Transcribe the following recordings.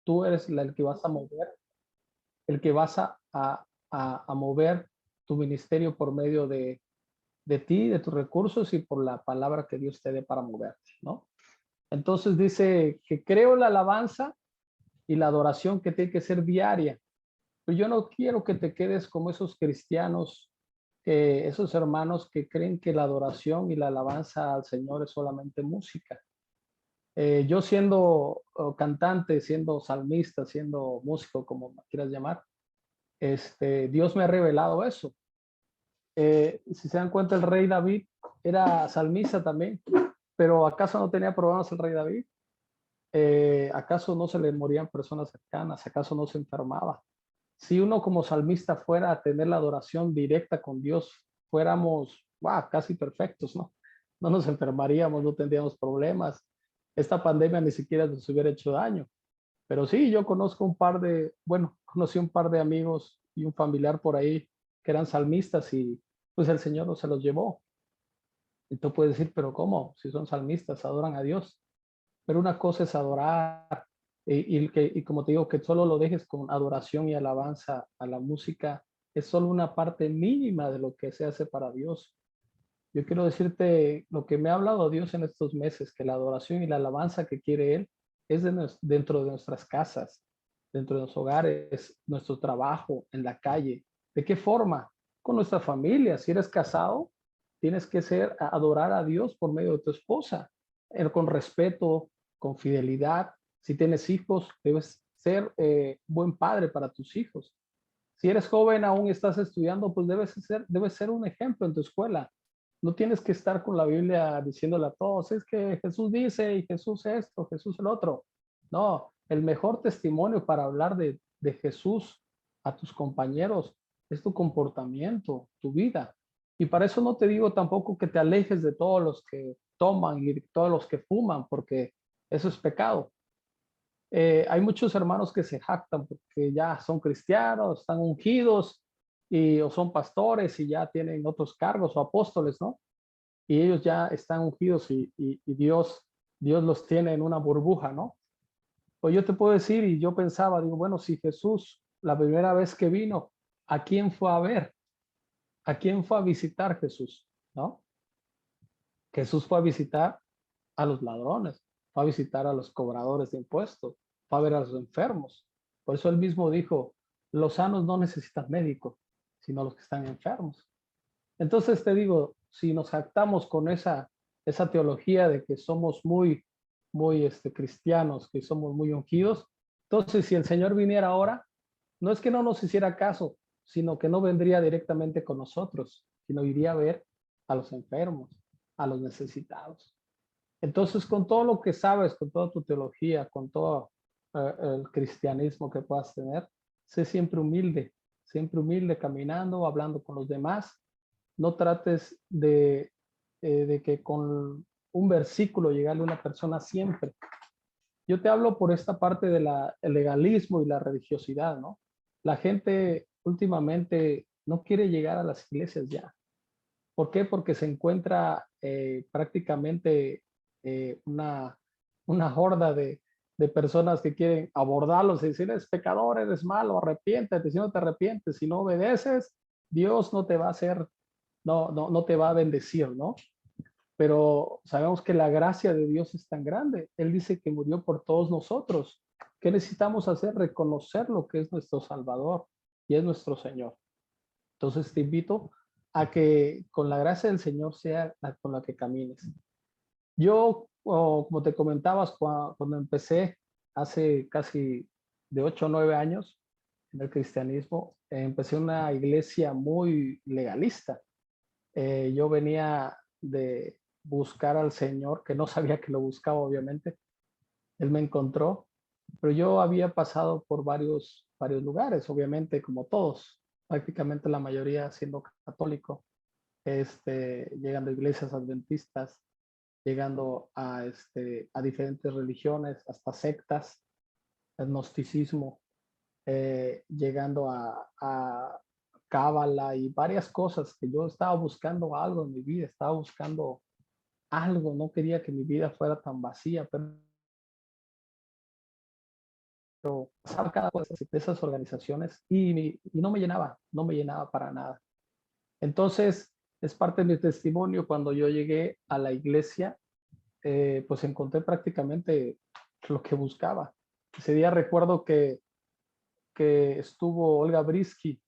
tú eres el que vas a mover, el que vas a mover tu ministerio por medio de ti, de tus recursos y por la palabra que Dios te dé para moverte, ¿no? Entonces dice que creo la alabanza y la adoración que tiene que ser diaria. Pero yo no quiero que te quedes como esos cristianos, esos hermanos que creen que la adoración y la alabanza al Señor es solamente música. Yo siendo cantante, siendo salmista, siendo músico, como quieras llamar, Dios me ha revelado eso. Si se dan cuenta, el rey David era salmista también, pero ¿acaso no tenía problemas el rey David? ¿Acaso no se le morían personas cercanas? ¿Acaso no se enfermaba? Si uno como salmista fuera a tener la adoración directa con Dios, fuéramos casi perfectos, ¿no? No nos enfermaríamos, no tendríamos problemas. Esta pandemia ni siquiera nos hubiera hecho daño. Pero sí, yo conozco conocí un par de amigos y un familiar por ahí que eran salmistas y pues el Señor no se los llevó. Y tú puedes decir, pero ¿cómo? Si son salmistas, adoran a Dios. Pero una cosa es adorar y como te digo, que solo lo dejes con adoración y alabanza a la música, es solo una parte mínima de lo que se hace para Dios. Yo quiero decirte lo que me ha hablado Dios en estos meses, que la adoración y la alabanza que quiere Él es dentro de nuestras casas, dentro de nuestros hogares, nuestro trabajo, en la calle. ¿De qué forma? Con nuestra familia. Si eres casado, tienes que adorar a Dios por medio de tu esposa, con respeto, con fidelidad. Si tienes hijos, debes ser buen padre para tus hijos. Si eres joven, aún estás estudiando, pues debes ser un ejemplo en tu escuela. No tienes que estar con la Biblia diciéndole a todos, es que Jesús dice y Jesús esto, Jesús el otro. No, el mejor testimonio para hablar de Jesús a tus compañeros es tu comportamiento, tu vida. Y para eso no te digo tampoco que te alejes de todos los que toman y de todos los que fuman, porque eso es pecado. Hay muchos hermanos que se jactan porque ya son cristianos, están ungidos o son pastores y ya tienen otros cargos o apóstoles, ¿no? Y ellos ya están ungidos y Dios los tiene en una burbuja, ¿no? Pues yo te puedo decir, y yo pensaba, digo, bueno, si Jesús la primera vez que vino, ¿a quién fue a ver? ¿A quién fue a visitar Jesús? ¿No? Jesús fue a visitar a los ladrones, fue a visitar a los cobradores de impuestos, fue a ver a los enfermos. Por eso él mismo dijo, los sanos no necesitan médico, sino los que están enfermos. Entonces te digo, si nos jactamos con esa teología de que somos muy cristianos, que somos muy ungidos, entonces si el Señor viniera ahora, no es que no nos hiciera caso, sino que no vendría directamente con nosotros, sino iría a ver a los enfermos, a los necesitados. Entonces, con todo lo que sabes, con toda tu teología, con todo el cristianismo que puedas tener, sé siempre humilde caminando, hablando con los demás. No trates de que con un versículo llegarle a una persona siempre. Yo te hablo por esta parte del legalismo y la religiosidad, ¿no? La gente últimamente no quiere llegar a las iglesias ya. ¿Por qué? Porque se encuentra prácticamente una horda de personas que quieren abordarlos y decir, eres pecador, eres malo, arrepiéntete. Si no te arrepientes, si no obedeces, Dios no te va a hacer, no te va a bendecir, ¿no? Pero sabemos que la gracia de Dios es tan grande. Él dice que murió por todos nosotros. ¿Qué necesitamos hacer? Reconocer lo que es nuestro Salvador y es nuestro Señor. Entonces te invito a que con la gracia del Señor sea con la que camines. Yo, como te comentabas, cuando empecé hace casi de 8 o 9 años en el cristianismo, empecé una iglesia muy legalista. Yo venía de buscar al Señor, que no sabía que lo buscaba, obviamente. Él me encontró, pero yo había pasado por varios lugares, obviamente, como todos, prácticamente la mayoría siendo católico, llegando a iglesias adventistas, llegando a diferentes religiones, hasta sectas, agnosticismo, llegando a cábala y varias cosas que yo estaba buscando algo en mi vida, estaba buscando algo, no quería que mi vida fuera tan vacía, pero pasaba cada cosa de esas organizaciones y no me llenaba para nada. Entonces, es parte de mi testimonio cuando yo llegué a la iglesia, pues encontré prácticamente lo que buscaba. Ese día recuerdo que estuvo Olga Brisky,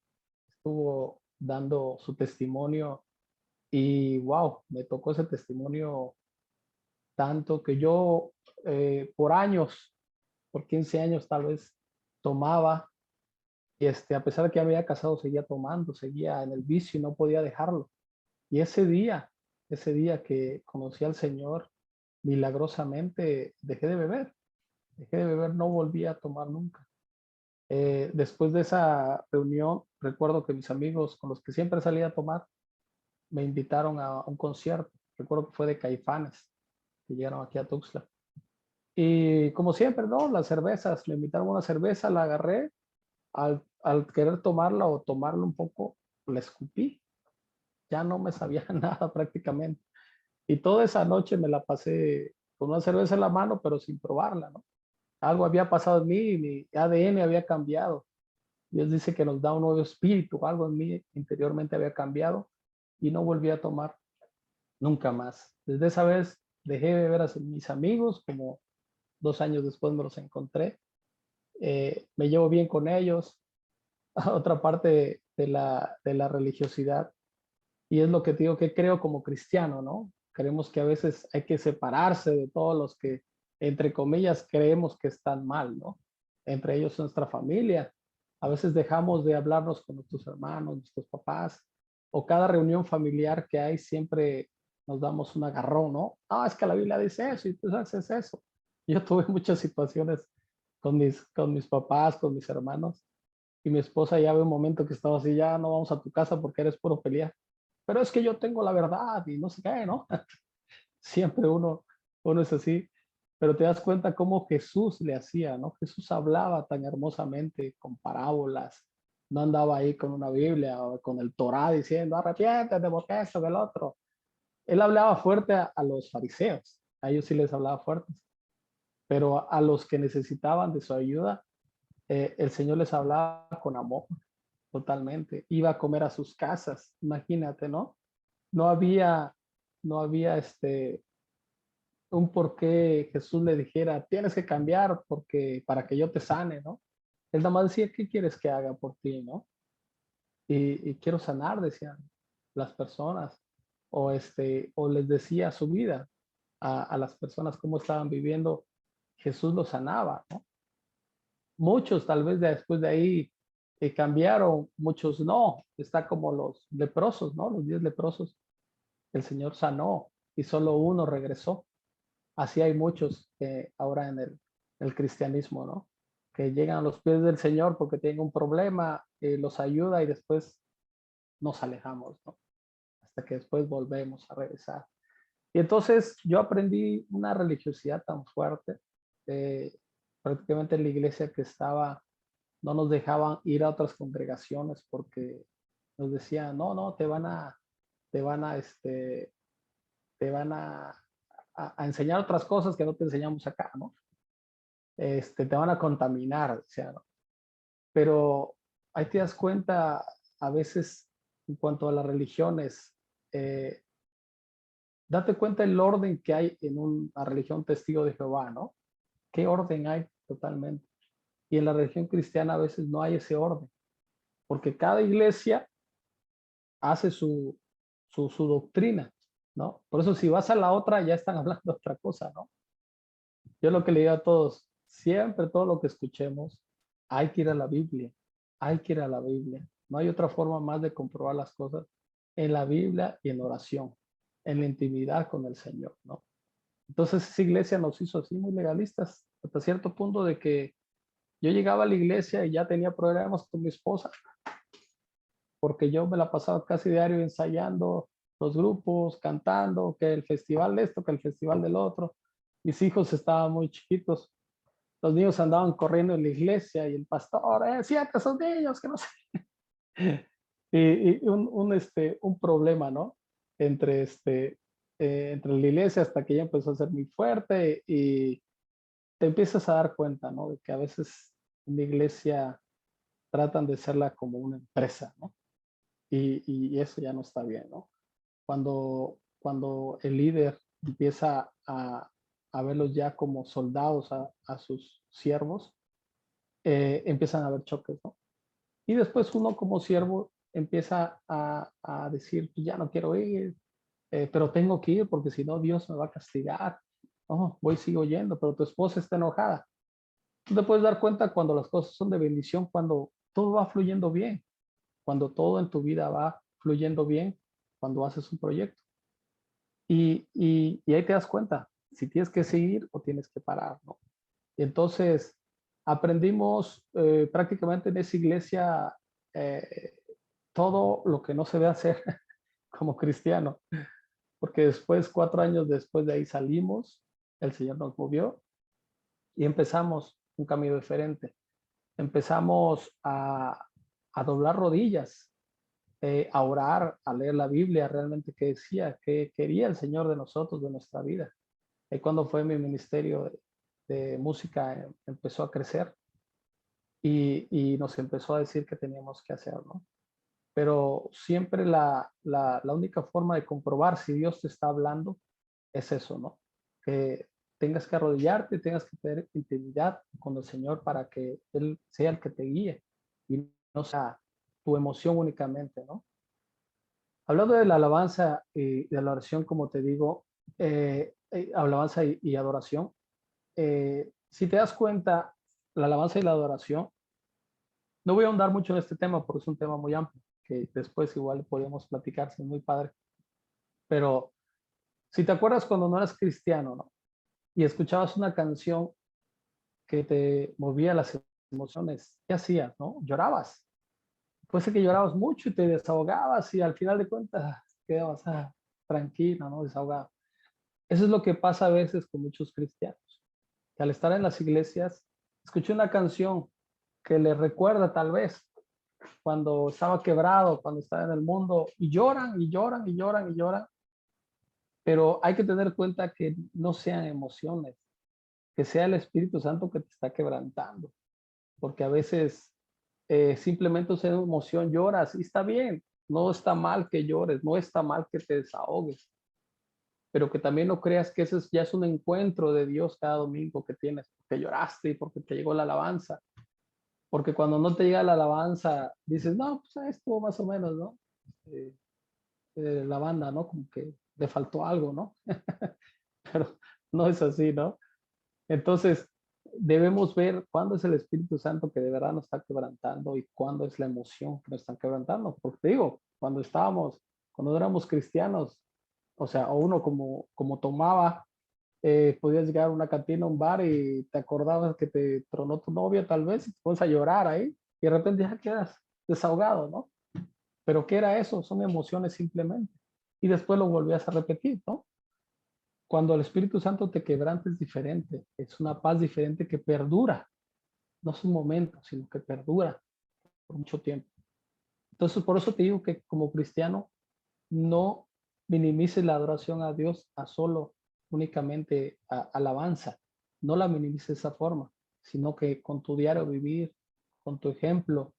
estuvo dando su testimonio y wow, me tocó ese testimonio tanto que yo por años, por 15 años tal vez, tomaba y a pesar de que ya me había casado, seguía tomando, seguía en el vicio y no podía dejarlo. Y ese día que conocí al Señor, milagrosamente dejé de beber, no volví a tomar nunca. Después de esa reunión, recuerdo que mis amigos con los que siempre salía a tomar me invitaron a un concierto. Recuerdo que fue de Caifanes, que llegaron aquí a Tuxtla. Y como siempre, ¿no? Las cervezas, me invitaron a una cerveza, la agarré, al querer tomarla o tomarla un poco, la escupí. Ya no me sabía nada prácticamente. Y toda esa noche me la pasé con una cerveza en la mano, pero sin probarla, ¿no? Algo había pasado en mí, mi ADN había cambiado. Dios dice que nos da un nuevo espíritu, algo en mí interiormente había cambiado y no volví a tomar nunca más. Desde esa vez dejé de ver a mis amigos, como 2 años después me los encontré. Me llevo bien con ellos. Otra parte de la religiosidad, y es lo que te digo que creo como cristiano, ¿no? Creemos que a veces hay que separarse de todos los que, entre comillas, creemos que están mal, ¿no? Entre ellos nuestra familia. A veces dejamos de hablarnos con nuestros hermanos, nuestros papás, o cada reunión familiar que hay siempre nos damos un agarrón, ¿no? Ah, es que la Biblia dice eso y tú haces eso. Yo tuve muchas situaciones con mis papás, con mis hermanos, y mi esposa ya ve un momento que estaba así, ya no vamos a tu casa porque eres puro pelear. Pero es que yo tengo la verdad y no sé qué, ¿no? Siempre uno es así, pero te das cuenta cómo Jesús le hacía, ¿no? Jesús hablaba tan hermosamente con parábolas, no andaba ahí con una Biblia o con el Torá diciendo, arrepiéntete porque esto, del otro. Él hablaba fuerte a los fariseos, a ellos sí les hablaba fuerte, pero a los que necesitaban de su ayuda, el Señor les hablaba con amor, totalmente. Iba a comer a sus casas, imagínate, ¿no? No había, no había un por qué Jesús le dijera, tienes que cambiar porque para que yo te sane, ¿no? Él nada más decía, ¿qué quieres que haga por ti, no? Y quiero sanar, decían las personas, o les decía su vida a las personas cómo estaban viviendo, Jesús los sanaba, ¿no? Muchos tal vez después de ahí cambiaron, muchos no, está como los leprosos, ¿no? Los 10 leprosos, el Señor sanó y solo uno regresó. Así hay muchos ahora en el cristianismo, ¿no? Que llegan a los pies del Señor porque tienen un problema, los ayuda y después nos alejamos, ¿no? Hasta que después volvemos a regresar. Y entonces yo aprendí una religiosidad tan fuerte, eh, prácticamente en la iglesia que estaba, no nos dejaban ir a otras congregaciones porque nos decían, no, no, te van a, te van a enseñar otras cosas que no te enseñamos acá, ¿no? Te van a contaminar, o sea, ¿no? Pero ahí te das cuenta a veces en cuanto a las religiones, eh, date cuenta el orden que hay en una religión testigo de Jehová, ¿no? ¿Qué orden hay totalmente? Y en la religión cristiana a veces no hay ese orden, porque cada iglesia hace su doctrina, ¿no? Por eso si vas a la otra ya están hablando de otra cosa, ¿no? Yo lo que le digo a todos, siempre todo lo que escuchemos, hay que ir a la Biblia, hay que ir a la Biblia. No hay otra forma más de comprobar las cosas en la Biblia y en oración, en la intimidad con el Señor, ¿no? Entonces esa iglesia nos hizo así muy legalistas, hasta cierto punto de que yo llegaba a la iglesia y ya tenía problemas con mi esposa, porque yo me la pasaba casi diario ensayando los grupos, cantando, que el festival de esto, que el festival del otro. Mis hijos estaban muy chiquitos, los niños andaban corriendo en la iglesia y el pastor, siete esos niños, que no sé. Y un problema, ¿no? Entre, entre la iglesia hasta que ya empezó a ser muy fuerte y te empiezas a dar cuenta, ¿no? De que a veces una iglesia tratan de hacerla como una empresa, ¿no? Y eso ya no está bien, ¿no? Cuando el líder empieza a verlos ya como soldados a sus siervos, empiezan a haber choques, ¿no? Y después uno como siervo empieza a decir, "Pues ya no quiero ir, pero tengo que ir porque si no Dios me va a castigar. No, voy, sigo yendo, pero tu esposa está enojada. Tú te puedes dar cuenta cuando las cosas son de bendición, cuando todo va fluyendo bien, cuando todo en tu vida va fluyendo bien, cuando haces un proyecto. Y ahí te das cuenta si tienes que seguir o tienes que parar, ¿no? Y entonces aprendimos prácticamente en esa iglesia eh, todo lo que no se debe hacer como cristiano, porque después, 4 años después de ahí salimos, el Señor nos movió y empezamos un camino diferente. Empezamos a doblar rodillas, a orar, a leer la Biblia, realmente qué decía, qué quería el Señor de nosotros, de nuestra vida. Y cuando fue mi ministerio de música, empezó a crecer y nos empezó a decir qué teníamos que hacer, ¿no? Pero siempre la única forma de comprobar si Dios te está hablando es eso, ¿no? Que tengas que arrodillarte, tengas que tener intimidad con el Señor para que Él sea el que te guíe y no sea tu emoción únicamente, ¿no? Hablando de la alabanza y de la oración, como te digo, alabanza y adoración, si te das cuenta, la alabanza y la adoración, no voy a ahondar mucho en este tema porque es un tema muy amplio, que después igual podemos platicar, es muy padre, pero si te acuerdas cuando no eras cristiano, ¿no? Y escuchabas una canción que te movía las emociones, ¿qué hacías, no? Llorabas. Puede ser que llorabas mucho y te desahogabas y al final de cuentas quedabas tranquilo, ¿no? Desahogado. Eso es lo que pasa a veces con muchos cristianos, que al estar en las iglesias, escuché una canción que les recuerda tal vez cuando estaba quebrado, cuando estaba en el mundo, y lloran, y lloran, y lloran, y lloran, pero hay que tener cuenta que no sean emociones, que sea el Espíritu Santo que te está quebrantando, porque a veces simplemente es una emoción, lloras, y está bien, no está mal que llores, no está mal que te desahogues, pero que también no creas que ese ya es un encuentro de Dios cada domingo que tienes, porque lloraste y porque te llegó la alabanza. Porque cuando no te llega la alabanza, dices, no, pues esto más o menos, ¿no? Eh, la banda, ¿no? Como que le faltó algo, ¿no? Pero no es así, ¿no? Entonces, debemos ver cuándo es el Espíritu Santo que de verdad nos está quebrantando y cuándo es la emoción que nos está quebrantando. Porque te digo, cuando éramos cristianos, o sea, o uno como tomaba, podías llegar a una cantina, un bar y te acordabas que te tronó tu novia tal vez y te pones a llorar ahí y de repente ya quedas desahogado, ¿no? Pero ¿qué era eso? Son emociones simplemente. Y después lo volvías a repetir, ¿no? Cuando el Espíritu Santo te quebranta es diferente, es una paz diferente que perdura, no es un momento, sino que perdura por mucho tiempo. Entonces, por eso te digo que como cristiano, no minimices la adoración a Dios a solo únicamente alabanza, no la minimices de esa forma, sino que con tu diario vivir, con tu ejemplo,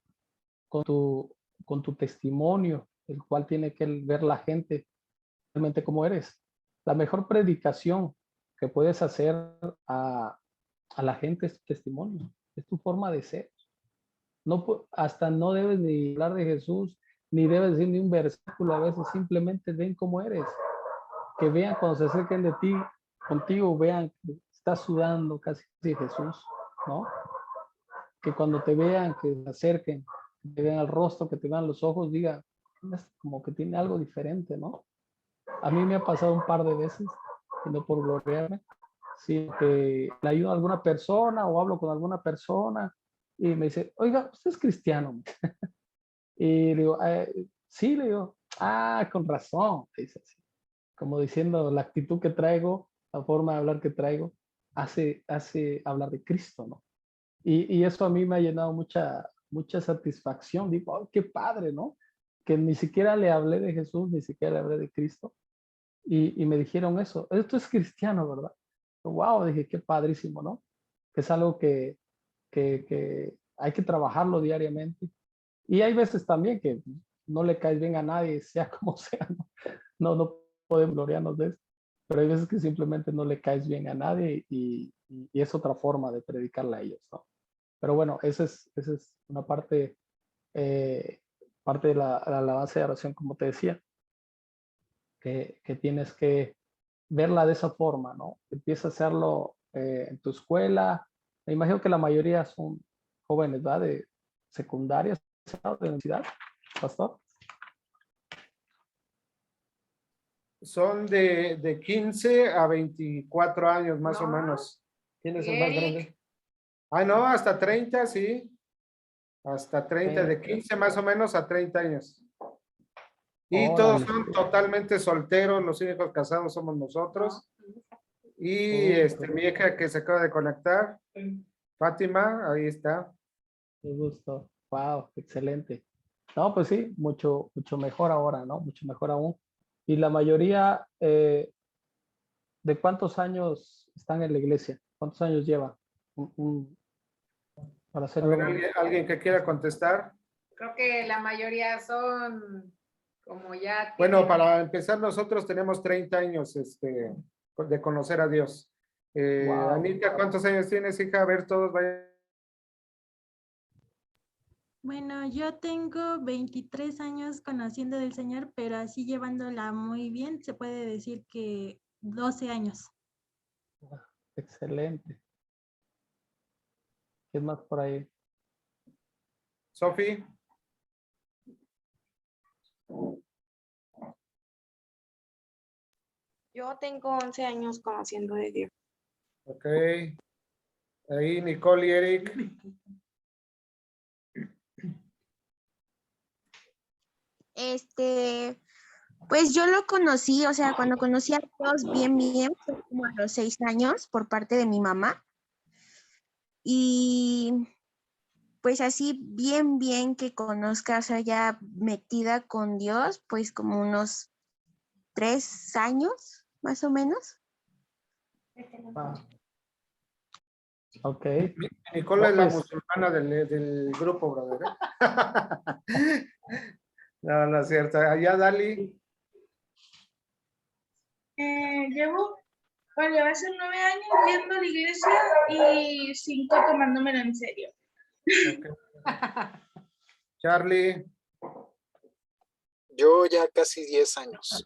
con tu, con tu testimonio, el cual tiene que ver la gente realmente cómo eres. La mejor predicación que puedes hacer a, a la gente es tu testimonio, es tu forma de ser. No, hasta no debes ni hablar de Jesús, ni debes decir ni un versículo, a veces simplemente ven cómo eres, que vean cuando se acerquen de ti, contigo, vean que estás sudando casi de Jesús, ¿no? Que cuando te vean, que se acerquen, que te vean el rostro, que te vean los ojos, digan, como que tiene algo diferente, ¿no? A mí me ha pasado un par de veces, y no por gloriarme, sí, que le ayudo a alguna persona o hablo con alguna persona y me dice, oiga, usted es cristiano. Y le digo, sí, le digo, con razón, dice así, como diciendo la actitud que traigo, la forma de hablar que traigo, hace hablar de Cristo, ¿no? Y eso a mí me ha llenado mucha satisfacción. Digo, "Oh, qué padre, ¿no? Que ni siquiera le hablé de Jesús, ni siquiera le hablé de Cristo. Y me dijeron eso, esto es cristiano, ¿verdad? Wow, dije, qué padrísimo, ¿no? Que es algo que hay que trabajarlo diariamente. Y hay veces también que no le caes bien a nadie, sea como sea, ¿no? No podemos gloriarnos de eso, pero hay veces que simplemente no le caes bien a nadie y es otra forma de predicarle a ellos, ¿no? Pero bueno, esa es una eh, parte de la base de oración, como te decía, que tienes que verla de esa forma, ¿no? Empieza a hacerlo en tu escuela. Me imagino que la mayoría son jóvenes, ¿verdad? De secundaria, de universidad, pastor. Son de 15 a 24 años, más o menos. ¿Quién es el más grande? Ah, no, hasta 30, sí. Hasta 30, de 15 más o menos a 30 años. Y todos Órale. son totalmente solteros, los únicos casados somos nosotros. Y mi hija que se acaba de conectar, Fátima, ahí está. Qué gusto. Wow, excelente. No, pues sí, mucho mejor ahora, ¿no? Mucho mejor aún. Y la mayoría, ¿de cuántos años están en la iglesia? ¿Cuántos años lleva? Para A hacerlo. ver, alguien que quiera contestar. Creo que la mayoría son como ya. Bueno, para empezar, nosotros tenemos 30 años de conocer a Dios. Wow. Anita, ¿cuántos años tienes, hija? A ver, todos vayan. Bueno, yo tengo 23 años conociendo del Señor, pero así llevándola muy bien, se puede decir que 12 años. Excelente. ¿Qué más por ahí? Sofi. Yo tengo 11 años conociendo de Dios. Ok. Ahí, Nicole y Eric. Pues yo lo conocí, o sea, cuando conocí a Dios bien, fue como a los 6 años por parte de mi mamá. Y pues así bien que conozca, o sea, ya metida con Dios, pues como unos 3 años, más o menos. Ah. Ok. Nicole es la Pues, musulmana del grupo, brother. No, no es cierto. Allá, Dali. Bueno, ya va a ser 9 años yendo a la iglesia y 5 tomándomelo en serio. Okay. Charlie. Yo ya casi 10 años.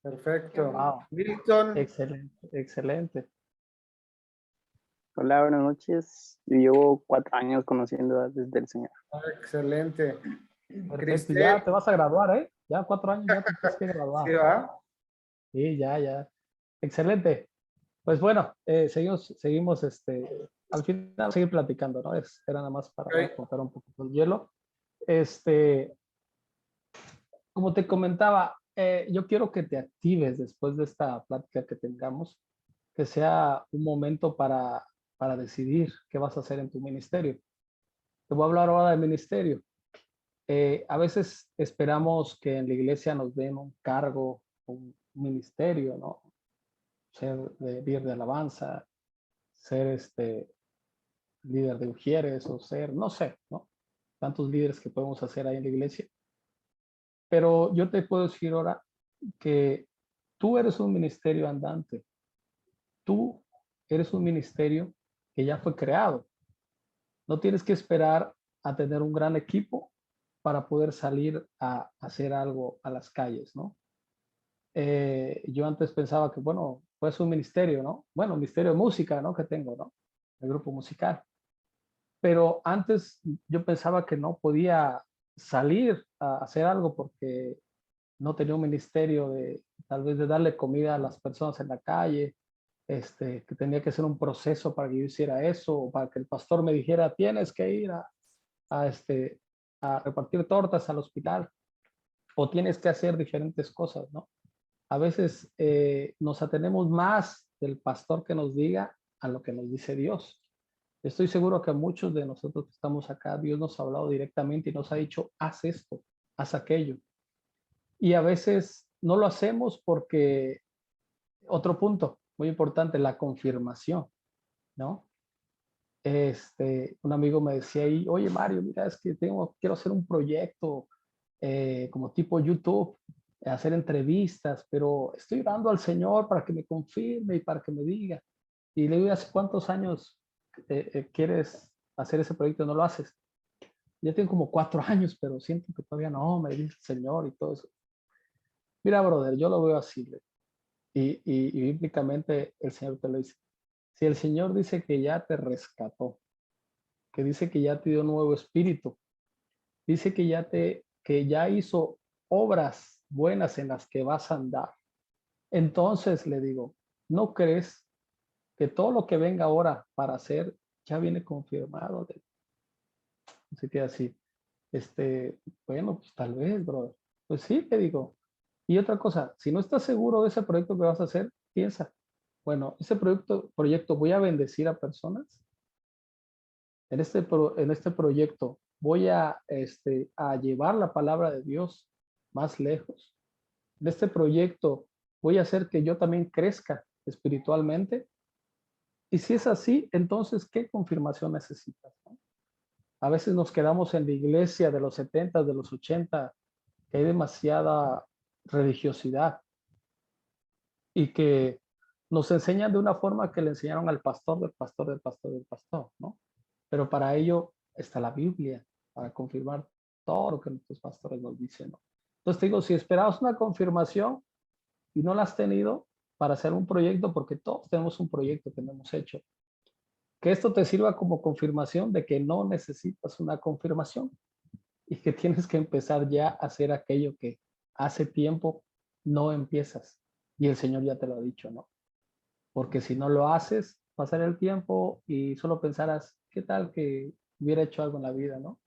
Perfecto. wow. Milton. Excelente. Hola, buenas noches. Yo llevo 4 años conociendo desde el Señor. Excelente. Perfecto. Cristel. Ya te vas a graduar, ¿eh? Ya 4 años ya te tienes que graduar. ¿Sí va? Sí, ya. Excelente. Pues bueno, seguimos, al final seguir platicando, ¿no? Era nada más para cortar un poco el hielo. Como te comentaba, yo quiero que te actives después de esta plática que tengamos, que sea un momento para decidir qué vas a hacer en tu ministerio. Te voy a hablar ahora del ministerio. A veces esperamos que en la iglesia nos den un cargo, un ministerio, ¿no? Ser líder de alabanza, ser líder de ujieres o ser, no sé, ¿no? Tantos líderes que podemos hacer ahí en la iglesia. Pero yo te puedo decir ahora que tú eres un ministerio andante. Tú eres un ministerio que ya fue creado. No tienes que esperar a tener un gran equipo para poder salir a hacer algo a las calles, ¿no? Yo antes pensaba que, bueno, pues un ministerio, ¿no? Bueno, un ministerio de música, ¿no? Que tengo, ¿no? El grupo musical. Pero antes yo pensaba que no podía salir a hacer algo porque no tenía un ministerio de tal vez de darle comida a las personas en la calle, que tenía que ser un proceso para que yo hiciera eso, o para que el pastor me dijera, tienes que ir a repartir tortas al hospital, o tienes que hacer diferentes cosas, ¿no? A veces nos atenemos más del pastor que nos diga a lo que nos dice Dios. Estoy seguro que a muchos de nosotros que estamos acá, Dios nos ha hablado directamente y nos ha dicho, haz esto, haz aquello. Y a veces no lo hacemos porque, otro punto muy importante, la confirmación, ¿no? un amigo me decía ahí, oye Mario, mira, es que quiero hacer un proyecto como tipo YouTube, hacer entrevistas, pero estoy orando al Señor para que me confirme y para que me diga. Y le digo, ¿hace cuántos años quieres hacer ese proyecto y no lo haces? Ya tengo como 4 años, pero siento que todavía no, me dice el Señor y todo eso. Mira, brother, yo lo veo así, y bíblicamente el Señor te lo dice. Si el Señor dice que ya te rescató, que dice que ya te dio un nuevo espíritu, dice que ya hizo obras buenas en las que vas a andar. Entonces le digo, ¿no crees que todo lo que venga ahora para hacer ya viene confirmado? Así que así, bueno, pues tal vez, brother. Pues sí, te digo. Y otra cosa, si no estás seguro de ese proyecto que vas a hacer, piensa, bueno, ese proyecto voy a bendecir a personas. En este proyecto voy a llevar la palabra de Dios más lejos. En este proyecto voy a hacer que yo también crezca espiritualmente. Y si es así, entonces, ¿qué confirmación necesitas, no? A veces nos quedamos en la iglesia de los 70, de los 80, que hay demasiada religiosidad y que nos enseñan de una forma que le enseñaron al pastor, del pastor, del pastor, del pastor, ¿no? Pero para ello está la Biblia, para confirmar todo lo que nuestros pastores nos dicen, ¿no? Entonces te digo, si esperabas una confirmación y no la has tenido para hacer un proyecto, porque todos tenemos un proyecto que no hemos hecho, que esto te sirva como confirmación de que no necesitas una confirmación y que tienes que empezar ya a hacer aquello que hace tiempo no empiezas. Y el Señor ya te lo ha dicho, ¿no? Porque si no lo haces, pasará el tiempo y solo pensarás, ¿qué tal que hubiera hecho algo en la vida, no?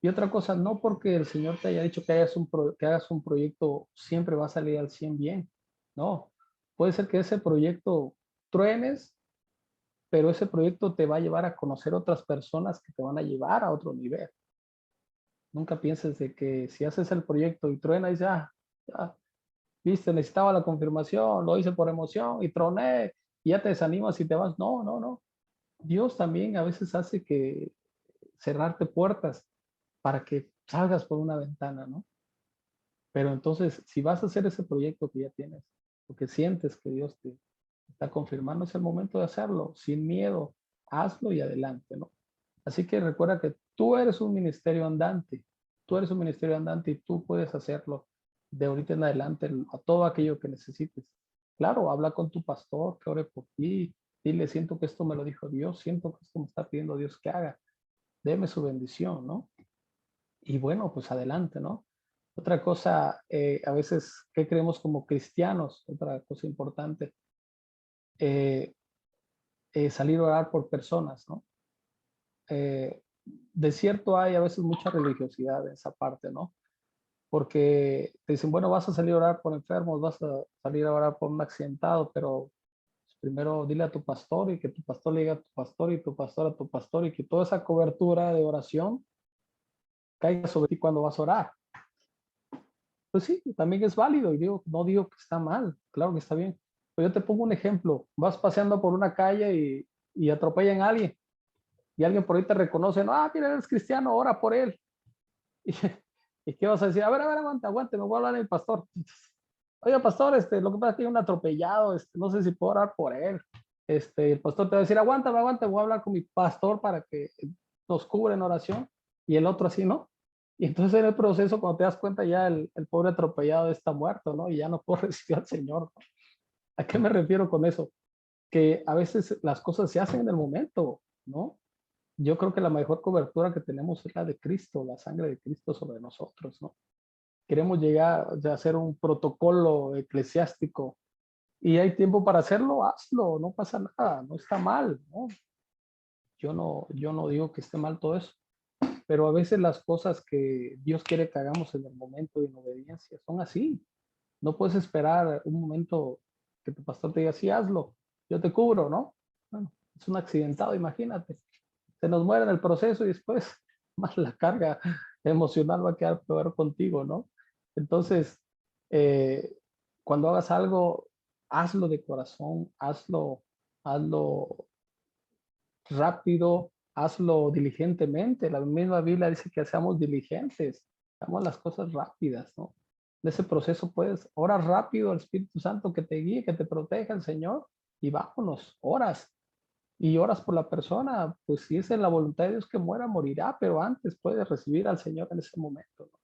Y otra cosa, no porque el Señor te haya dicho que hagas un proyecto, siempre va a salir al 100 bien. No, puede ser que ese proyecto truenes, pero ese proyecto te va a llevar a conocer otras personas que te van a llevar a otro nivel. Nunca pienses de que si haces el proyecto y truena y dices, ya, viste, necesitaba la confirmación, lo hice por emoción y troné, y ya te desanimas y te vas. No, no, no. Dios también a veces hace que cerrarte puertas para que salgas por una ventana, ¿no? Pero entonces, si vas a hacer ese proyecto que ya tienes, porque sientes que Dios te está confirmando, es el momento de hacerlo, sin miedo, hazlo y adelante, ¿no? Así que recuerda que tú eres un ministerio andante, tú eres un ministerio andante y tú puedes hacerlo de ahorita en adelante a todo aquello que necesites. Claro, habla con tu pastor, que ore por ti, dile, siento que esto me lo dijo Dios, siento que esto me está pidiendo Dios que haga, déme su bendición, ¿no? Y bueno, pues adelante, ¿no? Otra cosa, a veces, ¿qué creemos como cristianos? Otra cosa importante, eh, salir a orar por personas, ¿no? De cierto hay a veces mucha religiosidad en esa parte, ¿no? Porque te dicen, bueno, vas a salir a orar por enfermos, vas a salir a orar por un accidentado, pero primero dile a tu pastor y que tu pastor le diga a tu pastor y tu pastor a tu pastor y que toda esa cobertura de oración caiga sobre ti cuando vas a orar. Pues sí, también es válido y no digo que está mal, claro que está bien. Pero yo te pongo un ejemplo, vas paseando por una calle y atropellan a alguien y alguien por ahí te reconoce, no, mira, eres cristiano, ora por él. ¿Y qué vas a decir? A ver, aguante, me voy a hablar del pastor. Oiga, pastor, lo que pasa es que hay un atropellado, no sé si puedo orar por él. El pastor te va a decir, aguántame, voy a hablar con mi pastor para que nos cubra en oración. Y el otro así, ¿no? Y entonces en el proceso, cuando te das cuenta, ya el pobre atropellado está muerto, ¿no? Y ya no puedo recibir al Señor, ¿no? ¿A qué me refiero con eso? Que a veces las cosas se hacen en el momento, ¿no? Yo creo que la mejor cobertura que tenemos es la de Cristo, la sangre de Cristo sobre nosotros, ¿no? Queremos llegar a hacer un protocolo eclesiástico y hay tiempo para hacerlo, hazlo, no pasa nada, no está mal, ¿no? Yo no digo que esté mal todo eso, pero a veces las cosas que Dios quiere que hagamos en el momento de obediencia son así. No puedes esperar un momento que tu pastor te diga, sí, hazlo, yo te cubro, ¿no? Bueno, es un accidentado, imagínate. Se nos muere en el proceso y después más la carga emocional va a quedar peor contigo, ¿no? Entonces, cuando hagas algo, hazlo de corazón, hazlo rápido, hazlo diligentemente. La misma Biblia dice que seamos diligentes, hagamos las cosas rápidas, ¿no? En ese proceso puedes orar rápido al Espíritu Santo que te guíe, que te proteja el Señor, y vámonos, oras. Y oras por la persona, pues si es en la voluntad de Dios que muera, morirá, pero antes puedes recibir al Señor en ese momento, ¿no?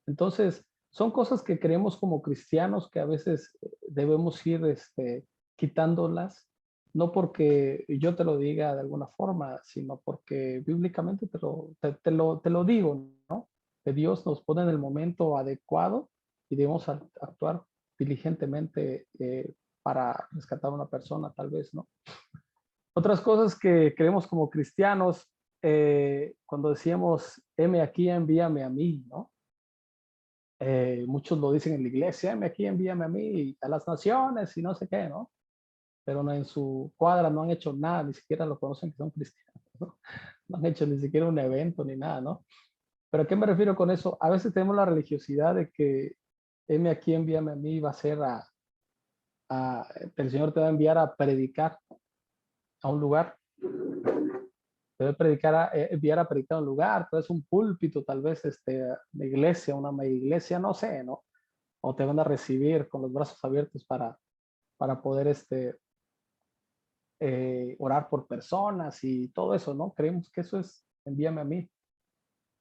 Entonces, son cosas que creemos como cristianos que a veces debemos ir quitándolas, no porque yo te lo diga de alguna forma, sino porque bíblicamente te lo digo, ¿no? Que Dios nos pone en el momento adecuado y debemos actuar diligentemente para rescatar a una persona, tal vez, ¿no? Otras cosas que creemos como cristianos, cuando decíamos, heme aquí, envíame a mí, ¿no? Muchos lo dicen en la iglesia, heme aquí, envíame a mí, a las naciones y no sé qué, ¿no? Pero no, en su cuadra no han hecho nada, ni siquiera lo conocen que son cristianos, ¿no? No han hecho ni siquiera un evento ni nada, ¿no? Pero ¿a qué me refiero con eso? A veces tenemos la religiosidad de que heme aquí, envíame a mí, va a ser el Señor te va a enviar a predicar a un lugar. Te va a enviar a predicar a un lugar, tal vez un púlpito, tal vez una iglesia, una mega iglesia, no sé, ¿no? O te van a recibir con los brazos abiertos para poder orar por personas y todo eso, ¿no? Creemos que eso es, envíame a mí.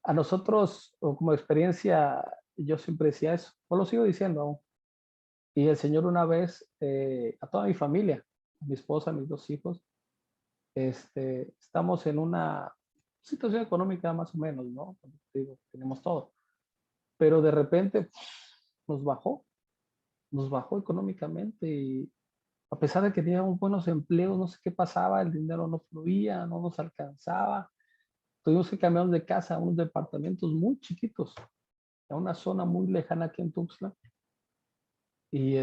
A nosotros, o como experiencia, yo siempre decía eso, o lo sigo diciendo aún. Y el Señor una vez, a toda mi familia, a mi esposa, a mis 2 hijos, estamos en una situación económica más o menos, ¿no? Digo, tenemos todo. Pero de repente nos bajó económicamente y a pesar de que teníamos buenos empleos, no sé qué pasaba, el dinero no fluía, no nos alcanzaba. Tuvimos que cambiarnos de casa a unos departamentos muy chiquitos, a una zona muy lejana aquí en Tuxtla, y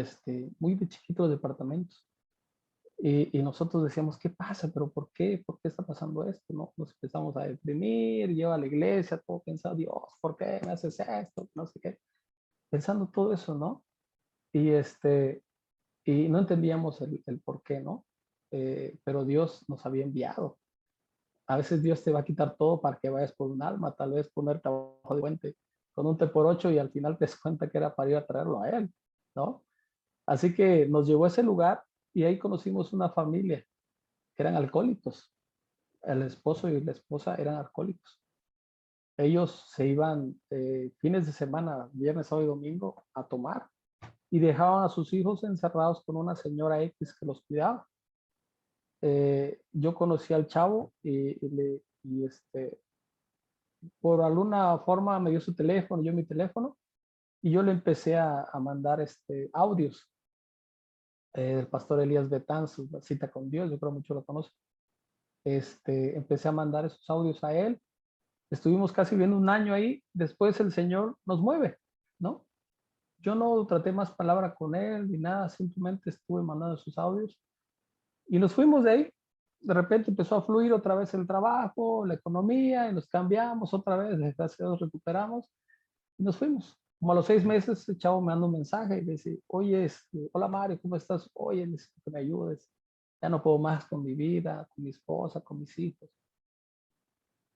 muy de chiquitos departamentos. Y nosotros decíamos, ¿qué pasa? ¿Pero por qué? ¿Por qué está pasando esto? ¿No? Nos empezamos a deprimir, yo a la iglesia, todo pensado, Dios, ¿por qué me haces esto? No sé qué. Pensando todo eso, ¿no? Y, y no entendíamos el por qué, ¿no? Pero Dios nos había enviado. A veces Dios te va a quitar todo para que vayas por un alma, tal vez ponerte abajo de puente con un té por 8 y al final te das cuenta que era para ir a traerlo a Él, ¿no? Así que nos llevó a ese lugar y ahí conocimos una familia que eran alcohólicos. El esposo y la esposa eran alcohólicos. Ellos se iban fines de semana, viernes, sábado y domingo, a tomar y dejaban a sus hijos encerrados con una señora X que los cuidaba. Yo conocí al chavo y por alguna forma me dio su teléfono, yo mi teléfono, y yo le empecé a mandar audios del pastor Elías Betán, su cita con Dios, yo creo mucho lo conoce. Empecé a mandar esos audios a él. Estuvimos casi viendo un año ahí. Después el Señor nos mueve, ¿no? Yo no traté más palabra con él ni nada, simplemente estuve mandando sus audios y nos fuimos de ahí. De repente empezó a fluir otra vez el trabajo, la economía, y nos cambiamos otra vez, gracias a Dios recuperamos y nos fuimos. Como a los 6 meses, el chavo me manda un mensaje y me dice, oye, hola Mario, ¿cómo estás? Oye, necesito que me ayudes. Ya no puedo más con mi vida, con mi esposa, con mis hijos.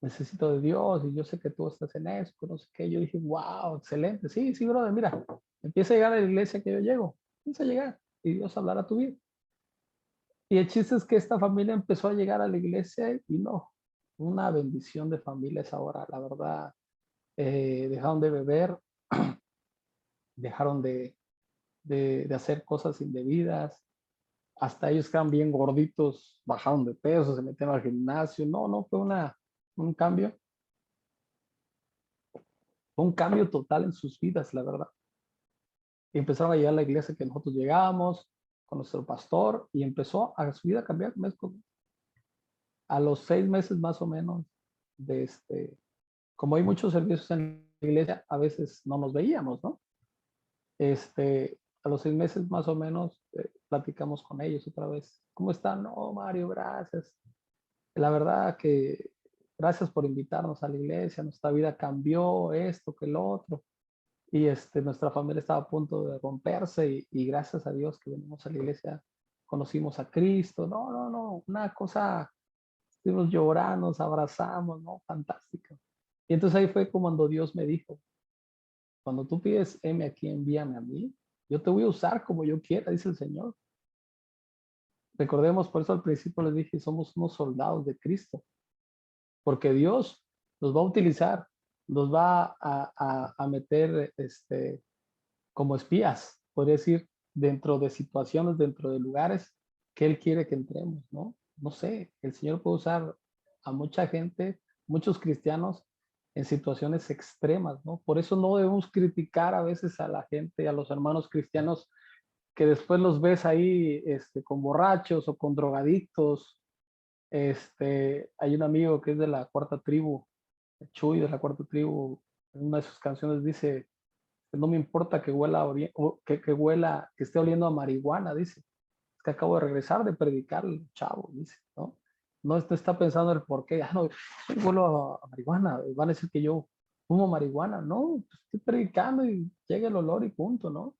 Necesito de Dios y yo sé que tú estás en eso, no sé qué. Yo dije, wow, excelente. Sí, sí, brother, mira, empieza a llegar a la iglesia que yo llego. Empieza a llegar y Dios hablará a tu vida. Y el chiste es que esta familia empezó a llegar a la iglesia y no, una bendición de familias ahora, la verdad. Dejaron de beber, dejaron de hacer cosas indebidas. Hasta ellos que eran bien gorditos, bajaron de peso, se metieron al gimnasio. No, no, fue un cambio. Fue un cambio total en sus vidas, la verdad. Y empezaron a llegar a la iglesia que nosotros llegábamos con nuestro pastor y empezó a su vida a cambiar mes con mes. A los 6 meses más o menos de como hay muchos servicios en la iglesia, a veces no nos veíamos, ¿no? A los 6 meses más o menos platicamos con ellos otra vez. ¿Cómo están? No, Mario, gracias. La verdad que gracias por invitarnos a la iglesia, nuestra vida cambió, esto, que lo otro. Y nuestra familia estaba a punto de romperse y gracias a Dios que venimos a la iglesia, conocimos a Cristo. No, no, no, una cosa estuvimos llorando, nos abrazamos, ¿no? Fantástico. Y entonces ahí fue cuando Dios me dijo, cuando tú pides, heme aquí, envíame a mí, yo te voy a usar como yo quiera, dice el Señor. Recordemos, por eso al principio les dije, somos unos soldados de Cristo, porque Dios los va a utilizar, los va a meter como espías, podría decir, dentro de situaciones, dentro de lugares que Él quiere que entremos, ¿no? No sé, el Señor puede usar a mucha gente, muchos cristianos, en situaciones extremas, ¿no? Por eso no debemos criticar a veces a la gente, a los hermanos cristianos, que después los ves ahí con borrachos o con drogadictos. Hay un amigo que es de la Cuarta Tribu, Chuy de la Cuarta Tribu, en una de sus canciones dice, no me importa que huela, que huela, que esté oliendo a marihuana, dice. Es que acabo de regresar de predicar, chavo, dice, ¿no? No está pensando el por qué, no, huelo a marihuana, van a decir que yo fumo marihuana, no, pues estoy predicando y llega el olor y punto, ¿no?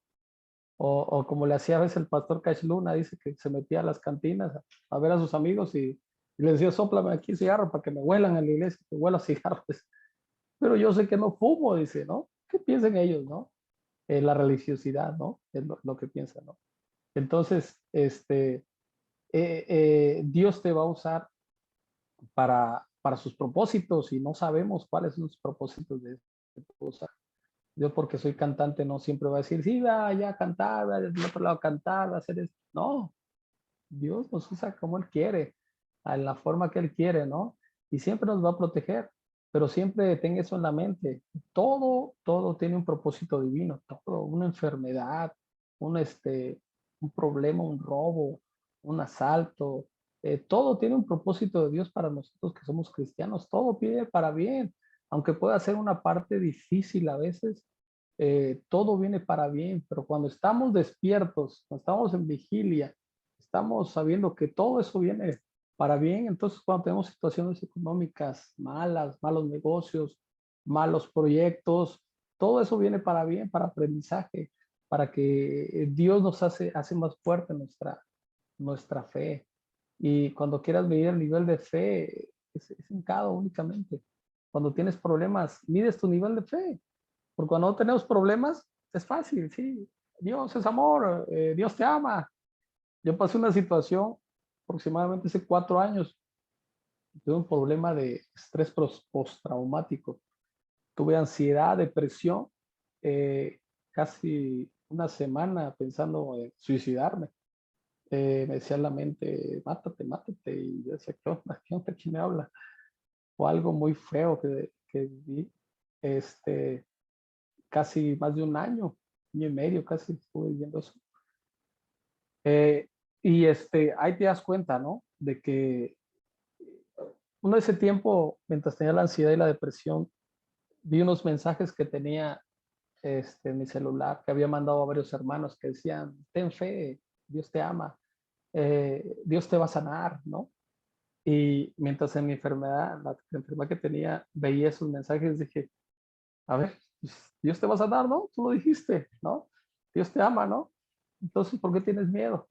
O como le hacía a veces el pastor Cash Luna, dice que se metía a las cantinas a ver a sus amigos y le decía, sóplame aquí cigarro para que me huelan en la iglesia, que huela a cigarros. Pero yo sé que no fumo, dice, ¿no? ¿Qué piensan ellos, no? La religiosidad, ¿no? Es lo que piensan, ¿no? Entonces, Dios te va a usar para sus propósitos y no sabemos cuáles son los propósitos de Dios. Yo porque soy cantante no siempre va a decir, sí, va ya a cantar, va del otro lado a cantar, va a hacer esto. No, Dios nos usa como Él quiere, en la forma que Él quiere, ¿no? Y siempre nos va a proteger, pero siempre tenga eso en la mente. Todo tiene un propósito divino, todo, una enfermedad, un problema, un robo, un asalto, todo tiene un propósito de Dios para nosotros que somos cristianos, todo pide para bien, aunque pueda ser una parte difícil a veces, todo viene para bien, pero cuando estamos despiertos, cuando estamos en vigilia, estamos sabiendo que todo eso viene para bien, entonces cuando tenemos situaciones económicas malas, malos negocios, malos proyectos, todo eso viene para bien, para aprendizaje, para que Dios nos hace más fuerte nuestra fe. Y cuando quieras medir el nivel de fe, es hincado únicamente. Cuando tienes problemas, mides tu nivel de fe. Porque cuando no tenemos problemas, es fácil, sí. Dios es amor, Dios te ama. Yo pasé una situación aproximadamente hace 4 años. Tuve un problema de estrés postraumático. Tuve ansiedad, depresión, casi una semana pensando en suicidarme. Me decía en la mente, mátate, mátate. Y yo decía, ¿qué onda? ¿Quién me habla? O algo muy feo que vi. Casi más de un año y medio, casi estuve viviendo eso. Y ahí te das cuenta, ¿no? De que uno de ese tiempo, mientras tenía la ansiedad y la depresión, vi unos mensajes que tenía en mi celular, que había mandado a varios hermanos que decían, ten fe, Dios te ama, Dios te va a sanar, ¿no? Y mientras en mi enfermedad, la enfermedad que tenía, veía esos mensajes, dije, a ver, pues, Dios te va a sanar, ¿no? Tú lo dijiste, ¿no? Dios te ama, ¿no? Entonces, ¿por qué tienes miedo?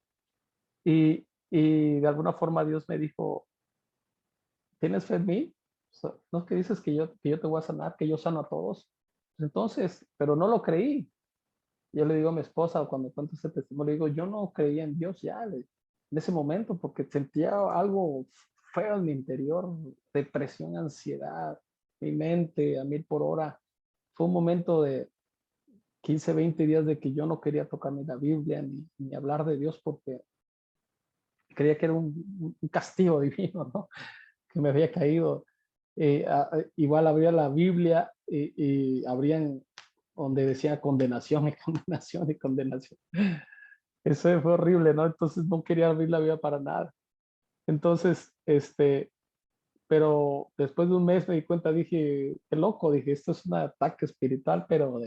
Y de alguna forma Dios me dijo, ¿tienes fe en mí? ¿No es que dices que yo te voy a sanar, que yo sano a todos? Entonces, pero no lo creí. Yo le digo a mi esposa, cuando cuento ese testimonio, le digo, yo no creía en Dios ya en ese momento, porque sentía algo feo en mi interior, depresión, ansiedad, mi mente a 1000 por hora. Fue un momento de 15, 20 días de que yo no quería tocar ni la Biblia ni hablar de Dios porque creía que era un castigo divino, ¿no? Que me había caído. Igual abría la Biblia y abrían donde decía condenación y condenación y condenación. Eso fue horrible, ¿no? Entonces no quería abrir la Biblia para nada. Entonces, pero después de un mes me di cuenta, dije, qué loco, dije, esto es un ataque espiritual, pero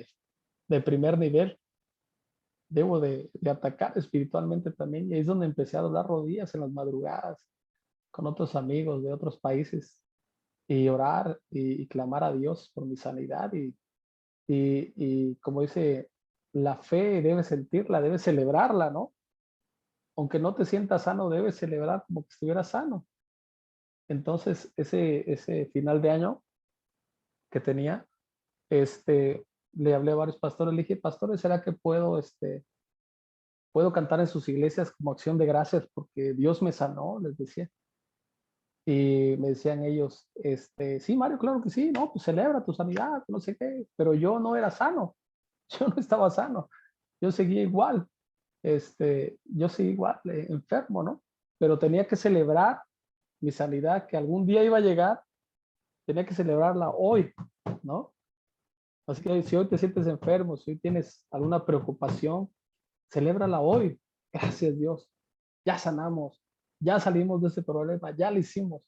de primer nivel. Debo de atacar espiritualmente también. Y ahí es donde empecé a doblar rodillas en las madrugadas con otros amigos de otros países y orar y clamar a Dios por mi sanidad. Y como dice, la fe debes sentirla, debes celebrarla, ¿no? Aunque no te sientas sano, debes celebrar como que estuvieras sano. Entonces, ese final de año que tenía, le hablé a varios pastores, le dije, pastores, ¿será que puedo cantar en sus iglesias como acción de gracias porque Dios me sanó? Les decía. Y me decían ellos, sí, Mario, claro que sí, no, pues celebra tu sanidad, no sé qué, pero yo no era sano, yo no estaba sano, yo seguía igual, yo seguía igual, enfermo, ¿no? Pero tenía que celebrar mi sanidad, que algún día iba a llegar, tenía que celebrarla hoy, ¿no? Así que si hoy te sientes enfermo, si hoy tienes alguna preocupación, celébrala hoy. Gracias Dios. Ya sanamos, ya salimos de ese problema, ya lo hicimos.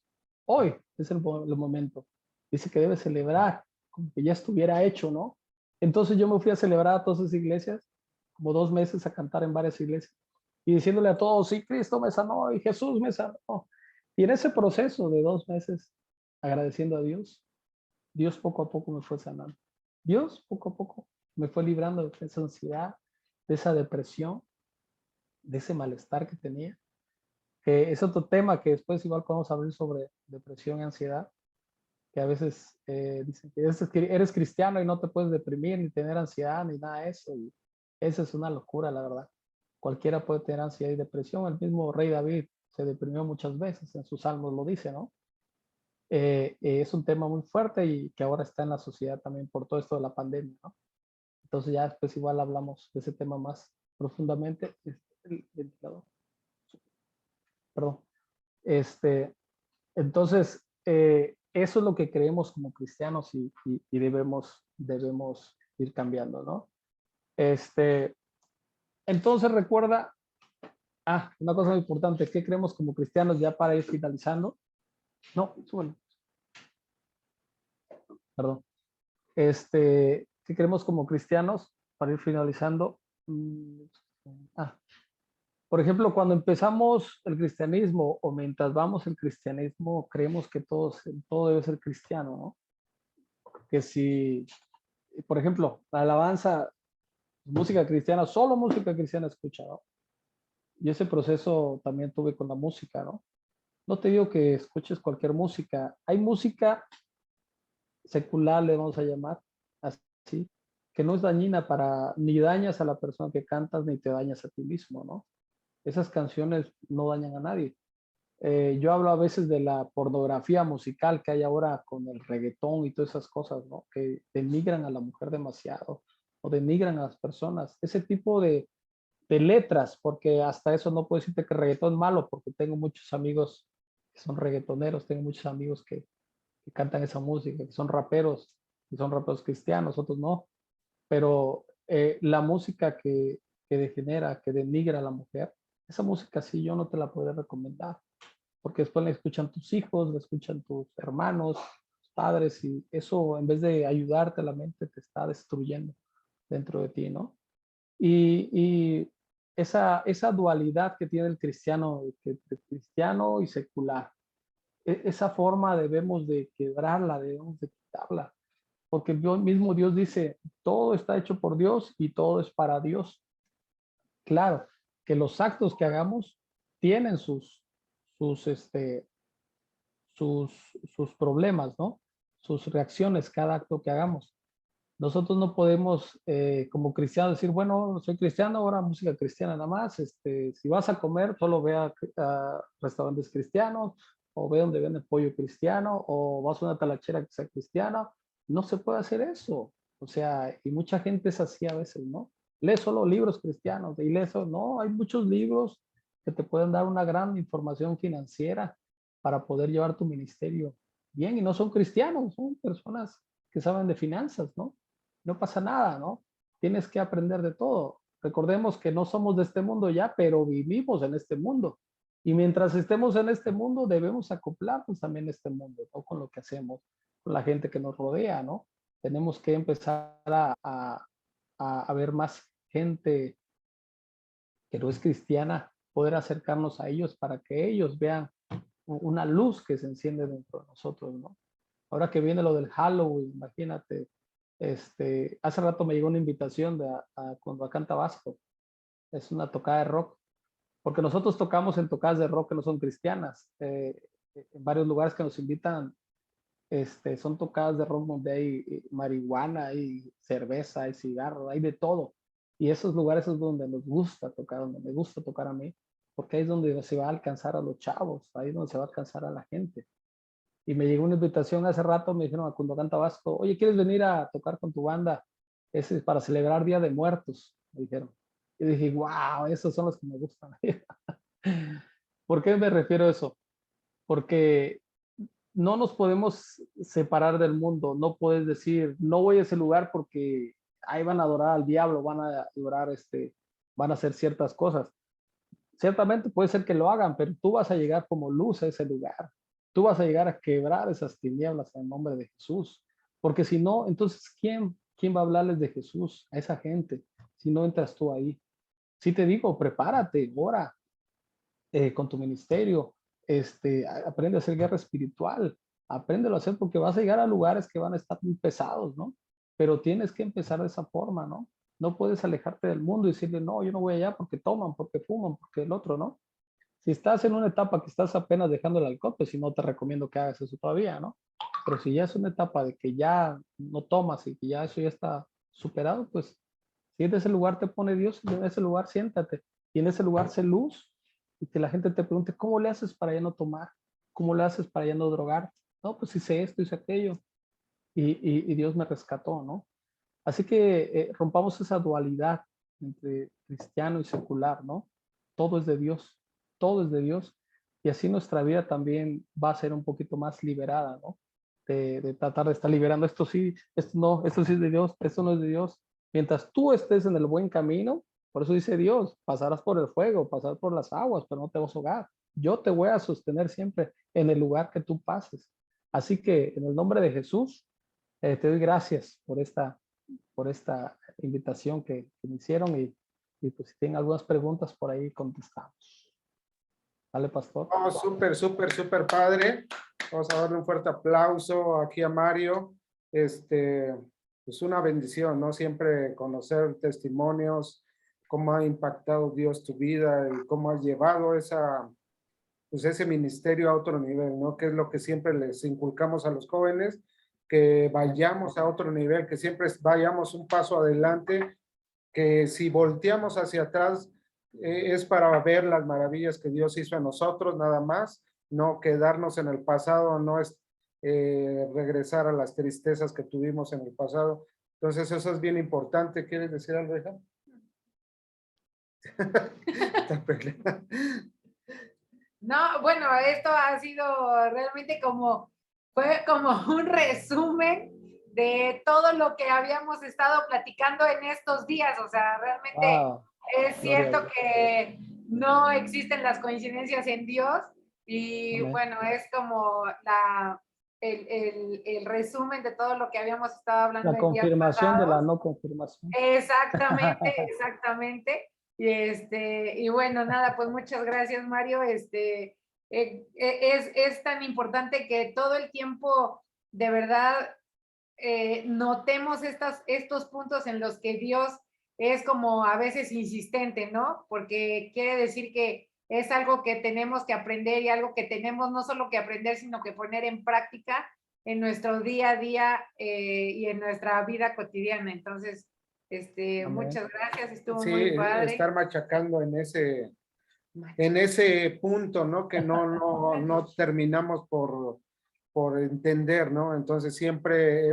Hoy es el momento. Dice que debe celebrar, como que ya estuviera hecho, ¿no? Entonces yo me fui a celebrar a todas esas iglesias, como 2 meses a cantar en varias iglesias y diciéndole a todos, sí, Cristo me sanó y Jesús me sanó. Y en ese proceso de 2 meses, agradeciendo a Dios, Dios poco a poco me fue sanando. Dios poco a poco me fue librando de esa ansiedad, de esa depresión, de ese malestar que tenía, que es otro tema que después igual podemos hablar sobre depresión y ansiedad, que a veces dicen que eres cristiano y no te puedes deprimir, ni tener ansiedad, ni nada de eso, y esa es una locura, la verdad. Cualquiera puede tener ansiedad y depresión, el mismo rey David se deprimió muchas veces, en sus salmos lo dice, ¿no? Es un tema muy fuerte y que ahora está en la sociedad también por todo esto de la pandemia, ¿no? Entonces ya después igual hablamos de ese tema más profundamente. El ventilador. Perdón. Entonces, eso es lo que creemos como cristianos y debemos ir cambiando, ¿no? Entonces recuerda, una cosa muy importante, ¿qué creemos como cristianos ya para ir finalizando? No, súbelo. Perdón. ¿Qué creemos como cristianos para ir finalizando? Por ejemplo, cuando empezamos el cristianismo o mientras vamos el cristianismo, creemos que todo debe ser cristiano, ¿no? Que si, por ejemplo, la alabanza, música cristiana, solo música cristiana escucha, ¿no? Y ese proceso también tuve con la música, ¿no? No te digo que escuches cualquier música. Hay música secular, le vamos a llamar así, que no es dañina ni dañas a la persona que cantas, ni te dañas a ti mismo, ¿no? Esas canciones no dañan a nadie. Yo hablo a veces de la pornografía musical que hay ahora con el reggaetón y todas esas cosas, ¿no? Que denigran a la mujer demasiado o denigran a las personas. Ese tipo de letras, porque hasta eso no puedo decirte que el reggaetón es malo, porque tengo muchos amigos que son reggaetoneros, tengo muchos amigos que cantan esa música, que son raperos cristianos, otros no. Pero la música que degenera, que denigra a la mujer, esa música sí yo no te la puedo recomendar, porque después la escuchan tus hijos, la escuchan tus hermanos, tus padres, y eso en vez de ayudarte a la mente te está destruyendo dentro de ti, ¿no? Y esa dualidad que tiene el cristiano, cristiano y secular, esa forma debemos de quebrarla, debemos de quitarla, porque mismo Dios dice, todo está hecho por Dios y todo es para Dios. Claro, que los actos que hagamos tienen sus problemas, ¿no? Sus reacciones, cada acto que hagamos. Nosotros no podemos, como cristianos, decir, bueno, soy cristiano, ahora música cristiana nada más. Si vas a comer, solo ve a restaurantes cristianos, o ve donde venden pollo cristiano, o vas a una talachera que sea cristiana. No se puede hacer eso. O sea, y mucha gente es así a veces, ¿no? Lee solo libros cristianos, y lee eso. No, hay muchos libros que te pueden dar una gran información financiera para poder llevar tu ministerio bien, y no son cristianos, son personas que saben de finanzas, ¿no? No pasa nada, ¿no? Tienes que aprender de todo. Recordemos que no somos de este mundo ya, pero vivimos en este mundo. Y mientras estemos en este mundo, debemos acoplarnos también a este mundo, ¿no? Con lo que hacemos, con la gente que nos rodea, ¿no? Tenemos que empezar a ver más gente que no es cristiana, poder acercarnos a ellos para que ellos vean una luz que se enciende dentro de nosotros, ¿no? Ahora que viene lo del Halloween, imagínate, hace rato me llegó una invitación cuando acá en Tabasco, es una tocada de rock, porque nosotros tocamos en tocadas de rock que no son cristianas, en varios lugares que nos invitan, son tocadas de ron donde hay marihuana, hay cerveza, hay cigarro, hay de todo. Y esos lugares es donde nos gusta tocar, donde me gusta tocar a mí, porque ahí es donde se va a alcanzar a los chavos, ahí es donde se va a alcanzar a la gente. Y me llegó una invitación hace rato, me dijeron a Cundacán, Tabasco, oye, ¿quieres venir a tocar con tu banda? Ese es para celebrar Día de Muertos, me dijeron. Y dije, wow, esos son los que me gustan. ¿Por qué me refiero a eso? Porque no nos podemos separar del mundo. No puedes decir, no voy a ese lugar porque ahí van a adorar al diablo, van a adorar, van a hacer ciertas cosas. Ciertamente puede ser que lo hagan, pero tú vas a llegar como luz a ese lugar. Tú vas a llegar a quebrar esas tinieblas en el nombre de Jesús. Porque si no, entonces, ¿quién va a hablarles de Jesús a esa gente si no entras tú ahí? Si te digo, prepárate, ora con tu ministerio, aprende a hacer guerra espiritual, apréndelo a hacer porque vas a llegar a lugares que van a estar muy pesados, ¿no? Pero tienes que empezar de esa forma, ¿no? No puedes alejarte del mundo y decirle, no, yo no voy allá porque toman, porque fuman, porque el otro, ¿no? Si estás en una etapa que estás apenas dejando el alcohol, pues si no te recomiendo que hagas eso todavía, ¿no? Pero si ya es una etapa de que ya no tomas y que ya eso ya está superado, pues si en ese lugar te pone Dios, en ese lugar siéntate y en ese lugar sé luz y que la gente te pregunte, ¿cómo le haces para ya no tomar? ¿Cómo le haces para ya no drogar? No, pues hice esto, hice aquello y Dios me rescató, ¿no? Así que rompamos esa dualidad entre cristiano y secular, ¿no? Todo es de Dios, todo es de Dios. Y así nuestra vida también va a ser un poquito más liberada, ¿no? De tratar de estar liberando esto sí, esto no, esto sí es de Dios, esto no es de Dios. Mientras tú estés en el buen camino, por eso dice Dios, pasarás por el fuego, pasarás por las aguas, pero no te vas a ahogar. Yo te voy a sostener siempre en el lugar que tú pases. Así que en el nombre de Jesús, te doy gracias por esta invitación que me hicieron y pues si tienen algunas preguntas por ahí contestamos. ¿Vale, pastor? Oh, súper, súper, súper padre. Vamos a darle un fuerte aplauso aquí a Mario. Es una bendición, ¿no? Siempre conocer testimonios, cómo ha impactado Dios tu vida y cómo has llevado ese ministerio a otro nivel, ¿no? Que es lo que siempre les inculcamos a los jóvenes, que vayamos a otro nivel, que siempre vayamos un paso adelante, que si volteamos hacia atrás es para ver las maravillas que Dios hizo en nosotros, nada más, no quedarnos en el pasado, no es regresar a las tristezas que tuvimos en el pasado. Entonces eso es bien importante. ¿Quieres decir algo, hija? No, bueno, esto ha sido realmente fue como un resumen de todo lo que habíamos estado platicando en estos días. O sea, realmente es cierto que no existen las coincidencias en Dios y bueno, es como el resumen de todo lo que habíamos estado hablando. La confirmación de la no confirmación. Exactamente, exactamente. Y bueno, nada, pues muchas gracias, Mario. Es tan importante que todo el tiempo, de verdad, notemos estos puntos en los que Dios es como a veces insistente, ¿no? Porque quiere decir que es algo que tenemos que aprender y algo que tenemos no solo que aprender, sino que poner en práctica en nuestro día a día y en nuestra vida cotidiana. Entonces, muchas gracias, estuvo muy padre. Estar machacando en ese punto, ¿no? Que no terminamos por entender, ¿no? Entonces siempre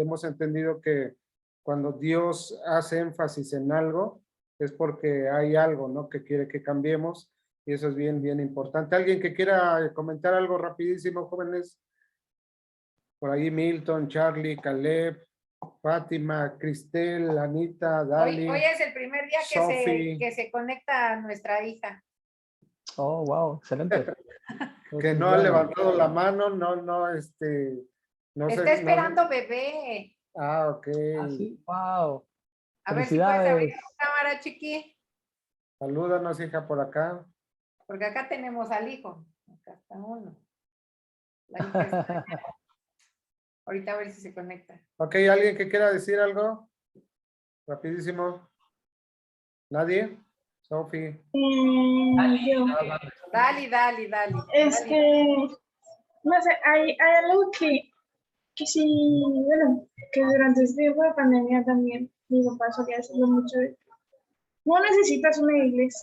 hemos entendido que cuando Dios hace énfasis en algo, es porque hay algo, ¿no? Que quiere que cambiemos, y eso es bien, bien importante. ¿Alguien que quiera comentar algo rapidísimo, jóvenes? Por ahí Milton, Charlie, Caleb, Fátima, Cristel, Anita, Dali. Hoy es el primer día que se conecta a nuestra hija. Oh, wow, excelente. Que no ha levantado la mano, no está esperando bebé. Ah, ok. Sí, wow. A ver si puedes abrir tu cámara, chiqui. Salúdanos, hija, por acá. Porque acá tenemos al hijo. Acá está uno. La hija está ahorita a ver si se conecta. Ok, ¿alguien que quiera decir algo? Rapidísimo. ¿Nadie? Sofi. Yo. Dali. No sé, hay algo que sí, bueno, que durante este tiempo de pandemia también mi papá solía decirlo mucho. No necesitas una iglesia